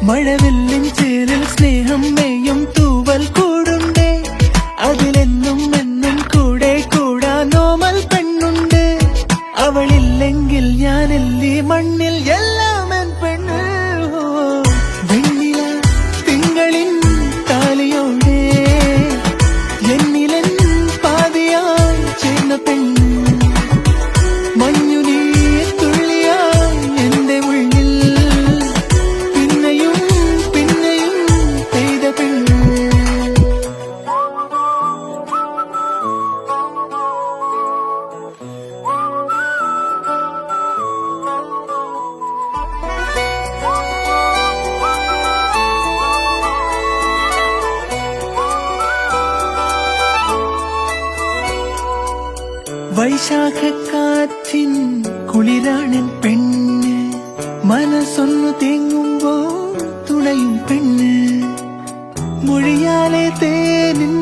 മഴവില്ലിൻ ചേരിൽ സ്നേഹം മേയും തൂവൽ കൂടുണ്ടേ, അതിലെന്നും എന്നും കൂടെ കൂടാനോമൽ പെണ്ണുണ്ട്. അവളില്ലെങ്കിൽ ഞാനെല്ലി മണ്ണിൽ എല്ലാം എൻ പെണ്ണ്. വെണ്ണില തിങ്കളിൻ താലിയോടെ എന്നിലൻ പാതിയായി ചേർന്ന പെണ്ണ്, മഞ്ഞുനീർ തുള്ളിയായി എന്റെ ഉള്ളിൽ പിന്നെയും പിന്നെയും പെയ്ത പെണ്ണ്. വൈശാഖക്കാറ്റിൻ കുളിരാണൻ പെണ്ണ്, മനസ്സൊന്നു തേങ്ങുമ്പോൾ തുണയും പെണ്ണ്, മൊഴിയാലെ തേനിൻ